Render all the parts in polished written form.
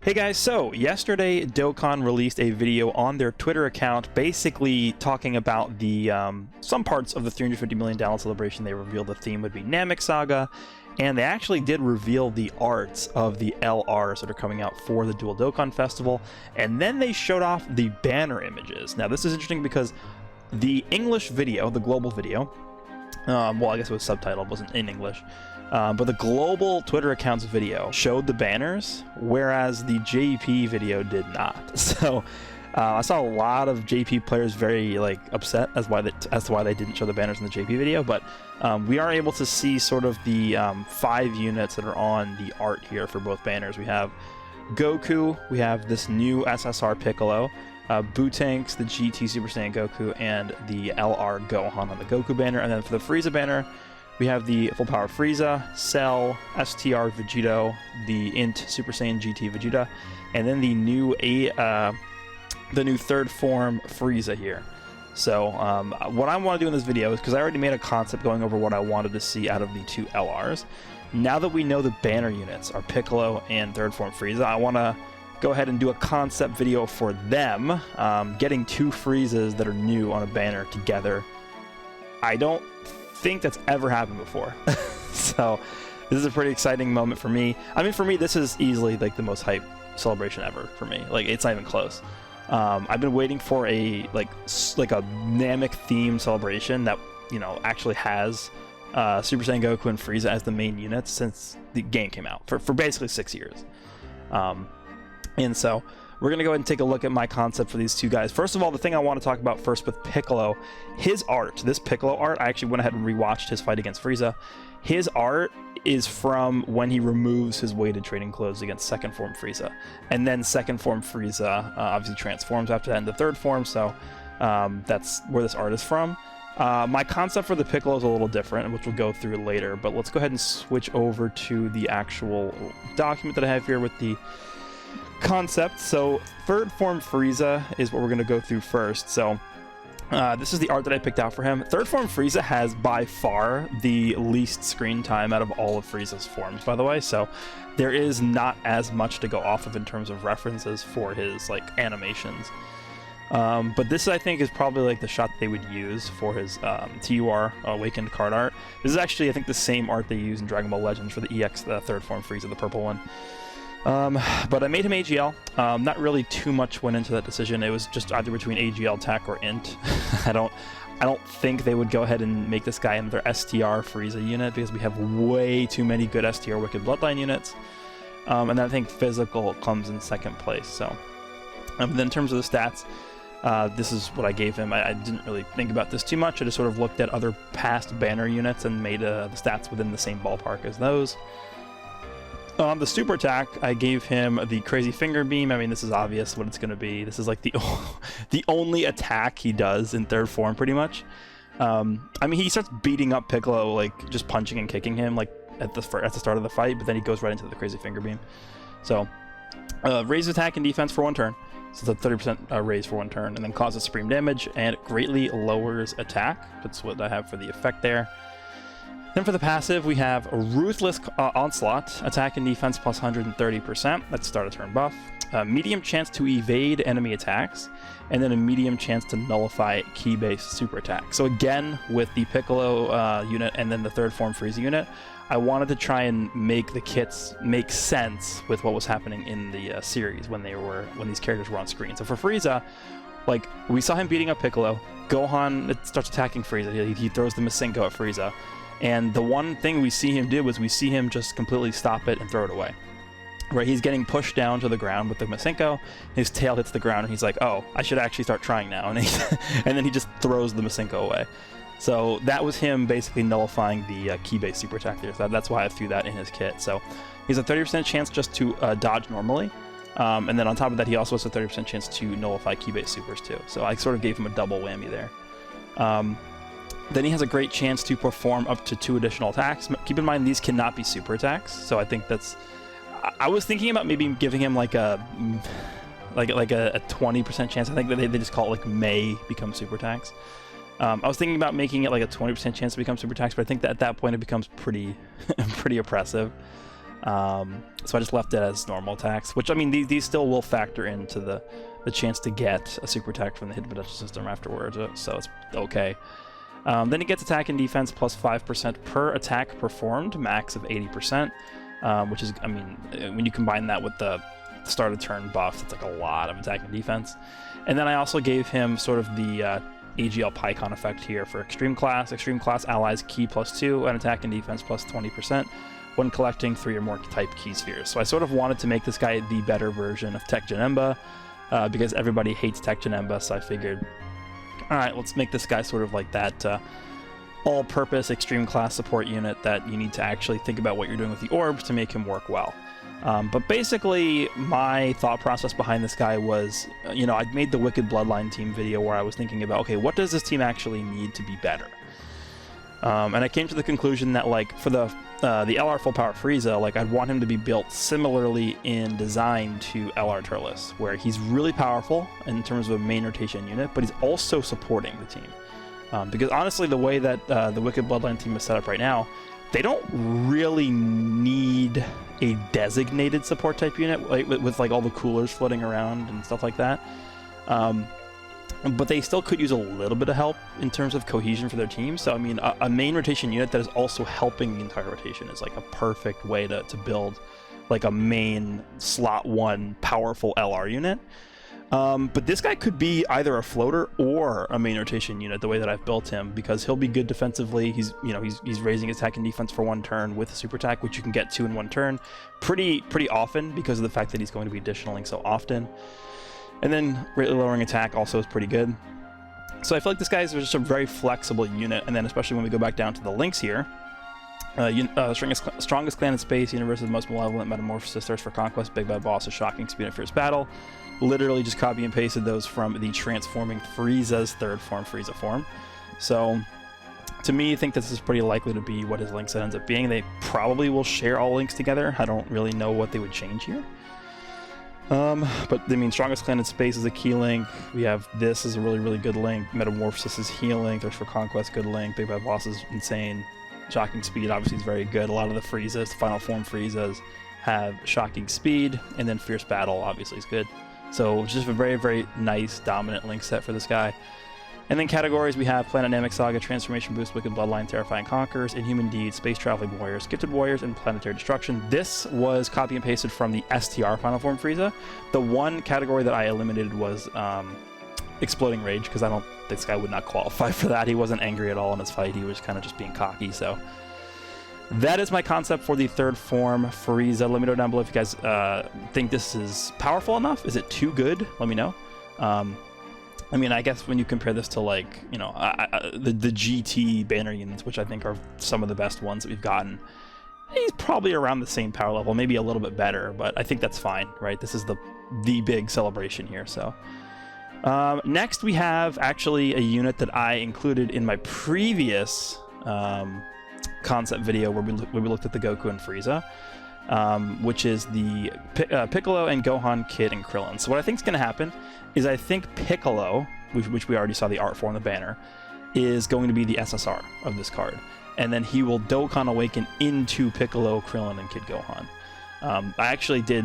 Hey guys, so yesterday Dokkan released a video on their Twitter account basically talking about the some parts of the $350 million celebration. They revealed the theme would be Namek Saga, and they actually did reveal the arts of the LRs that are coming out for the Dual Dokkan Festival, and then they showed off the banner images. Now this is interesting because the English video, the global video, well, I guess it was subtitled, wasn't in English, but the global Twitter account's video showed the banners, whereas the JP video did not. So I saw a lot of JP players very upset as to why they didn't show the banners in the JP video, but we are able to see sort of the 5 units that are on the art here for both banners. We have Goku, we have this new SSR Piccolo, Bootanks, the GT Super Saiyan Goku, and the LR Gohan on the Goku banner. And then for the Frieza banner, we have the Full Power Frieza, Cell, STR Vegito, the Int Super Saiyan GT Vegeta, and then the new third form Frieza here. So what I want to do in this video is, because I already made a concept going over what I wanted to see out of the 2 LRs, now that we know the banner units are Piccolo and third form Frieza, I want to go ahead and do a concept video for them, getting 2 Friezas that are new on a banner together. I don't think that's ever happened before. So this is a pretty exciting moment for me. I mean, for me, this is easily the most hype celebration ever for me. It's not even close. I've been waiting for a like a Namek themed celebration that, you know, actually has Super Saiyan Goku and Frieza as the main units since the game came out for basically 6 years. And so we're going to go ahead and take a look at my concept for these 2 guys. First of all, the thing I want to talk about first with Piccolo, his art, this Piccolo art, I actually went ahead and rewatched his fight against Frieza. His art is from when he removes his weighted training clothes against second form Frieza. And then second form Frieza obviously transforms after that into third form, so that's where this art is from. My concept for the Piccolo is a little different, which we'll go through later, but let's go ahead and switch over to the actual document that I have here with the concept. So third form Frieza is what we're going to go through first. So this is the art that I picked out for him. Third form Frieza has by far the least screen time out of all of Frieza's forms, by the way, so there is not as much to go off of in terms of references for his animations. But this, I think, is probably the shot that they would use for his TUR Awakened card art. This is actually, I think, the same art they use in Dragon Ball Legends for the EX, the third form Frieza, the purple one. But I made him AGL. Not really too much went into that decision. It was just either between AGL, TAC, or INT. I don't think they would go ahead and make this guy another STR Frieza unit, because we have way too many good STR Wicked Bloodline units. And then I think physical comes in second place. So, then in terms of the stats, this is what I gave him. I didn't really think about this too much. I just sort of looked at other past banner units and made the stats within the same ballpark as those. On the super attack, I gave him the crazy finger beam. I mean, this is obvious what it's going to be. This is the only attack he does in third form, pretty much. I mean, he starts beating up Piccolo, just punching and kicking him, at the start of the fight, but then he goes right into the crazy finger beam. So, raise attack and defense for 1 turn. So it's a 30% raise for 1 turn, and then causes supreme damage, and it greatly lowers attack. That's what I have for the effect there. Then for the passive, we have a Ruthless Onslaught, attack and defense plus 130%. That's start a turn buff. Medium chance to evade enemy attacks, and then a medium chance to nullify key-based super attack. So again, with the Piccolo unit and then the third form Frieza unit, I wanted to try and make the kits make sense with what was happening in the series when these characters were on screen. So for Frieza, we saw him beating up Piccolo. Gohan starts attacking Frieza. He throws the Masenko at Frieza. And the one thing we see him do was we see him just completely stop it and throw it away. Right, he's getting pushed down to the ground with the Masenko, his tail hits the ground, and he's like, oh, I should actually start trying now. And, and then he just throws the Masenko away. So that was him basically nullifying the key-based super attack there. So that's why I threw that in his kit. So he's a 30% chance just to dodge normally. And then on top of that, he also has a 30% chance to nullify key-based supers too. So I sort of gave him a double whammy there. Then he has a great chance to perform up to 2 additional attacks. Keep in mind, these cannot be super attacks, so I think that's... I was thinking about maybe giving him a 20% chance. I think that they just call it may become super attacks. I was thinking about making it a 20% chance to become super attacks, but I think that at that point it becomes pretty oppressive. So I just left it as normal attacks, which, I mean, these still will factor into the chance to get a super attack from the hidden potential system afterwards, so it's okay. Then it gets attack and defense plus 5% per attack performed, max of 80%, which is, I mean, when you combine that with the start of turn buffs, it's like a lot of attack and defense. And then I also gave him sort of the AGL Pycon effect here for Extreme Class. Extreme Class allies key plus 2 and attack and defense plus 20% when collecting 3 or more type key spheres. So I sort of wanted to make this guy the better version of Tech Janemba, because everybody hates Tech Janemba, so I figured, alright, let's make this guy sort of like that all-purpose Extreme Class support unit that you need to actually think about what you're doing with the orbs to make him work well. But basically, my thought process behind this guy was, you know, I'd made the Wicked Bloodline team video where I was thinking about, okay, what does this team actually need to be better? And I came to the conclusion that, like, for the LR Full Power Frieza, like, I'd want him to be built similarly in design to LR Turles, where he's really powerful in terms of a main rotation unit, but he's also supporting the team. Because honestly, the way that the Wicked Bloodline team is set up right now, they don't really need a designated support type unit, like, with like all the coolers floating around and stuff like that. But they still could use a little bit of help in terms of cohesion for their team. So I mean, a main rotation unit that is also helping the entire rotation is like a perfect way to build like a main slot 1 powerful LR unit. But this guy could be either a floater or a main rotation unit the way that I've built him, because he'll be good defensively. He's raising his attack and defense for 1 turn with a super attack, which you can get 2 in 1 turn pretty often because of the fact that he's going to be additionaling so often. And then greatly lowering attack also is pretty good. So I feel like this guy is just a very flexible unit, and then especially when we go back down to the links here, strongest clan in space, universe's most malevolent, metamorphosis, thirst for conquest, big bad boss, a shocking speed and fierce battle. Literally just copy and pasted those from the transforming Frieza's third form, Frieza form. So to me, I think this is pretty likely to be what his link set ends up being. They probably will share all links together. I don't really know what they would change here. But I mean, strongest clan in space is a key link. We have this is a really good link. Metamorphosis is healing. Thirst for conquest, good link. Big bad boss is insane. Shocking speed obviously is very good. A lot of the Friezas, the final form Friezas, have shocking speed, and then fierce battle obviously is good. So just a very nice dominant link set for this guy. And then categories, we have Planet Namek Saga, Transformation Boost, Wicked Bloodline, Terrifying Conquerors, Inhuman Deeds, Space Traveling Warriors, Gifted Warriors, and Planetary Destruction. This was copy and pasted from the STR Final Form Frieza. The one category that I eliminated was Exploding Rage, because this guy would not qualify for that. He wasn't angry at all in his fight. He was kind of just being cocky. So that is my concept for the third form Frieza. Let me know down below if you guys think this is powerful enough. Is it too good? Let me know. I mean, I guess when you compare this to, like, you know, the GT banner units, which I think are some of the best ones that we've gotten, he's probably around the same power level, maybe a little bit better, but I think that's fine, right? This is the big celebration here, so. Next, we have actually a unit that I included in my previous concept video where we looked at the Goku and Frieza, which is the Piccolo and Gohan, Kid, and Krillin. So what I think is going to happen is I think Piccolo, which we already saw the art for on the banner, is going to be the SSR of this card. And then he will Dokkan Awaken into Piccolo, Krillin, and Kid Gohan. I actually did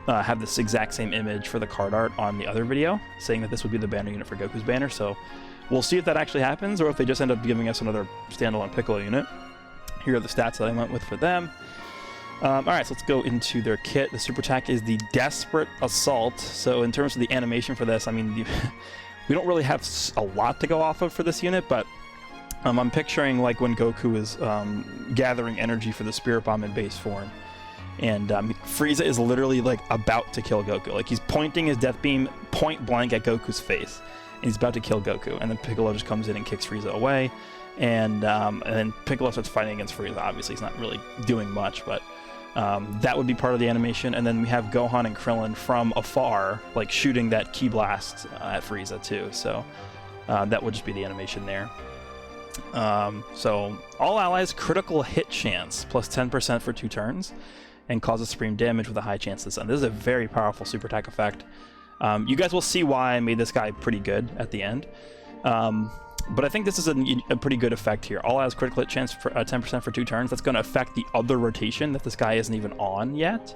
have this exact same image for the card art on the other video, saying that this would be the banner unit for Goku's banner. So we'll see if that actually happens, or if they just end up giving us another standalone Piccolo unit. Here are the stats that I went with for them. Alright, so let's go into their kit. The super attack is the Desperate Assault. So in terms of the animation for this, I mean, we don't really have a lot to go off of for this unit, but I'm picturing like when Goku is gathering energy for the Spirit Bomb in base form. And Frieza is literally like about to kill Goku. Like he's pointing his Death Beam point blank at Goku's face, and he's about to kill Goku. And then Piccolo just comes in and kicks Frieza away. And then Piccolo starts fighting against Frieza. Obviously, he's not really doing much, but that would be part of the animation. And then we have Gohan and Krillin from afar, like shooting that Ki Blast at Frieza too. So that would just be the animation there. So all allies critical hit chance plus 10% for 2 turns, and causes supreme damage with a high chance to stun. This is a very powerful super attack effect. You guys will see why I made this guy pretty good at the end. But I think this is a pretty good effect here. All has critical hit chance for 10% for 2 turns. That's going to affect the other rotation that this guy isn't even on yet.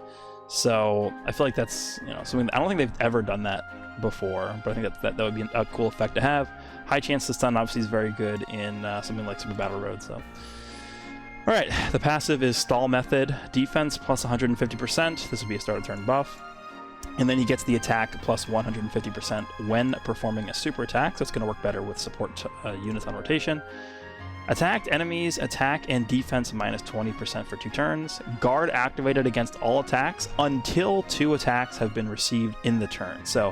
So I feel like that's, you know, something. I don't think they've ever done that before, but I think that would be a cool effect to have. High chance to stun obviously is very good in something like Super Battle Road. So, all right, the passive is Stall Method, defense plus 150%. This would be a start of turn buff. And then he gets the attack plus 150% when performing a super attack, so it's going to work better with support units on rotation. Attacked enemies, attack and defense minus 20% for 2 turns. Guard activated against all attacks until 2 attacks have been received in the turn. So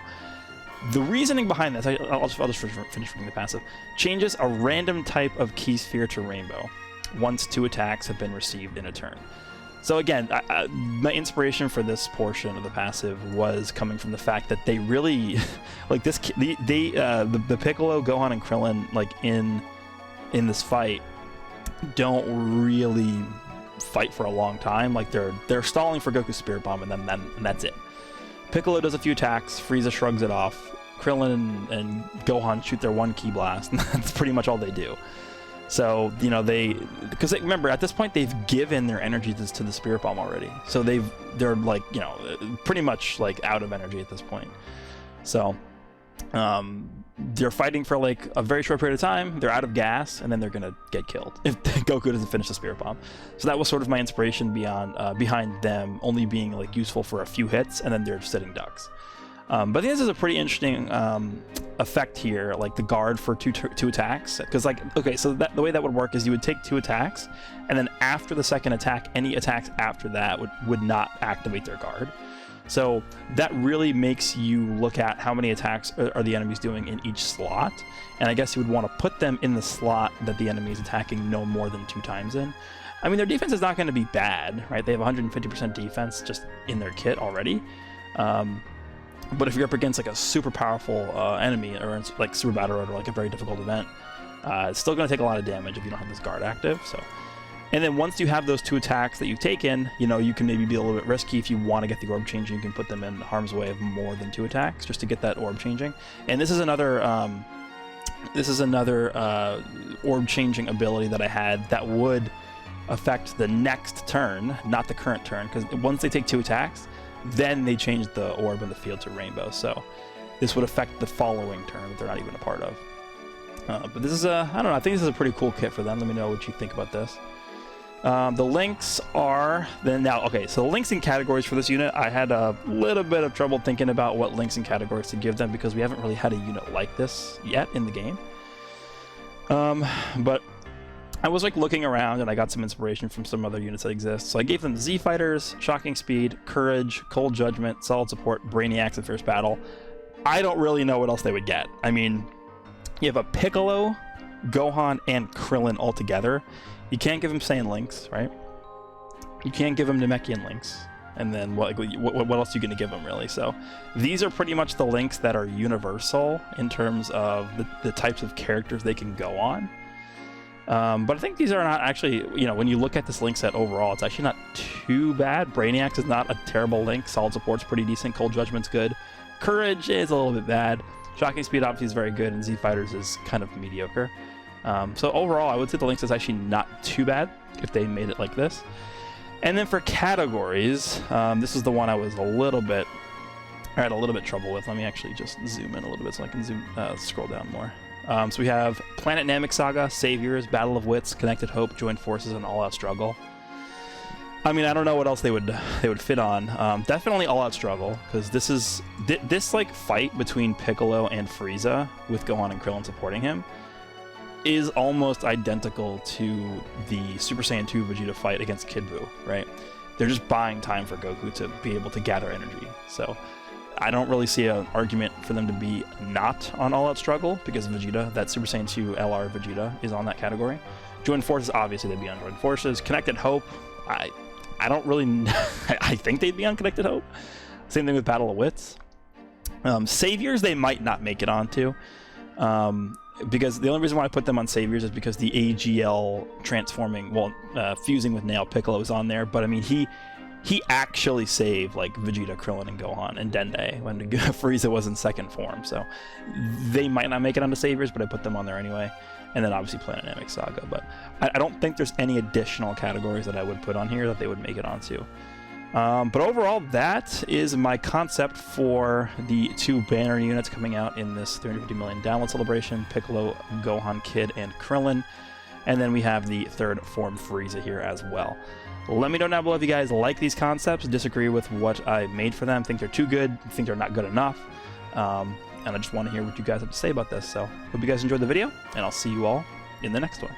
the reasoning behind this, I'll just finish reading the passive. Changes a random type of key sphere to rainbow once 2 attacks have been received in a turn. So again, my inspiration for this portion of the passive was coming from the fact that they really, like this, the Piccolo, Gohan, and Krillin, like in this fight, don't really fight for a long time. Like they're stalling for Goku's Spirit Bomb, and that's it. Piccolo does a few attacks, Frieza shrugs it off, Krillin and Gohan shoot their 1 Ki Blast, and that's pretty much all they do. So, you know, because remember, at this point, they've given their energy to the Spirit Bomb already. So they're like, you know, pretty much like out of energy at this point. So, they're fighting for like a very short period of time. They're out of gas, and then they're gonna get killed if Goku doesn't finish the Spirit Bomb. So that was sort of my inspiration behind them only being like useful for a few hits, and then they're sitting ducks. But I think this is a pretty interesting effect here, like the guard for two attacks. Because, like, okay, so the way that would work is you would take 2 attacks, and then after the second attack, any attacks after that would not activate their guard. So that really makes you look at how many attacks are the enemies doing in each slot. And I guess you would want to put them in the slot that the enemy is attacking no more than 2 times in. I mean, their defense is not going to be bad, right? They have 150% defense just in their kit already. But if you're up against like a super powerful enemy, or like Super Battle Road, or like a very difficult event, it's still going to take a lot of damage if you don't have this guard active. So, and then once you have those 2 attacks that you've taken, you know, you can maybe be a little bit risky if you want to get the orb changing. You can put them in harm's way of more than 2 attacks just to get that orb changing. And this is another orb changing ability that I had that would affect the next turn, not the current turn, because once they take 2 attacks, then they change the orb in the field to rainbow. So this would affect the following turn that they're not even a part of. But this is I don't know, I think this is a pretty cool kit for them. Let me know what you think about this. The links are then now, okay, so the links and categories for this unit, I had a little bit of trouble thinking about what links and categories to give them because we haven't really had a unit like this yet in the game. But I was like looking around and I got some inspiration from some other units that exist. So I gave them Z Fighters, Shocking Speed, Courage, Cold Judgment, Solid Support, Brainiacs in Fierce Battle. I don't really know what else they would get. I mean, you have a Piccolo, Gohan, and Krillin all together. You can't give them Saiyan links, right? You can't give them Namekian links. And then what else are you going to give them, really? So these are pretty much the links that are universal in terms of the types of characters they can go on. But I think these are not actually, you know, when you look at this link set overall, it's actually not too bad. Brainiacs is not a terrible link. Solid Support's pretty decent. Cold Judgment's good. Courage is a little bit bad. Shocking Speed obviously is very good, and Z Fighters is kind of mediocre. So overall, I would say the links is actually not too bad if they made it like this. And then for categories, this is the one I was I had a little bit trouble with. Let me actually just zoom in a little bit so I can scroll down more. So we have Planet Namek Saga, Saviors, Battle of Wits, Connected Hope, Joined Forces, and All Out Struggle. I mean, I don't know what else they would fit on. Definitely All Out Struggle, because this like fight between Piccolo and Frieza with Gohan and Krillin supporting him is almost identical to the Super Saiyan 2 Vegeta fight against Kid Buu, right? They're just buying time for Goku to be able to gather energy. So I don't really see an argument for them to be not on All Out Struggle, because Vegeta, that Super Saiyan 2 LR Vegeta, is on that category. Joined Forces, obviously they'd be on Joined Forces. Connected Hope, I don't really I think they'd be on Connected Hope. Same thing with Battle of Wits. Saviors, they might not make it onto. Because the only reason why I put them on Saviors is because the AGL transforming, fusing with Nail Piccolo is on there. But I mean, he he actually saved like Vegeta, Krillin, and Gohan and Dende when Frieza was in second form. So they might not make it onto Saviors, but I put them on there anyway. And then obviously Planet Namek Saga. But I don't think there's any additional categories that I would put on here that they would make it onto. But overall, that is my concept for the 2 banner units coming out in this 350 million download celebration: Piccolo, Gohan, Kid, and Krillin. And then we have the 3rd form Frieza here as well. Let me know down below if you guys like these concepts, disagree with what I made for them, think they're too good, think they're not good enough. And I just want to hear what you guys have to say about this. So hope you guys enjoyed the video, and I'll see you all in the next one.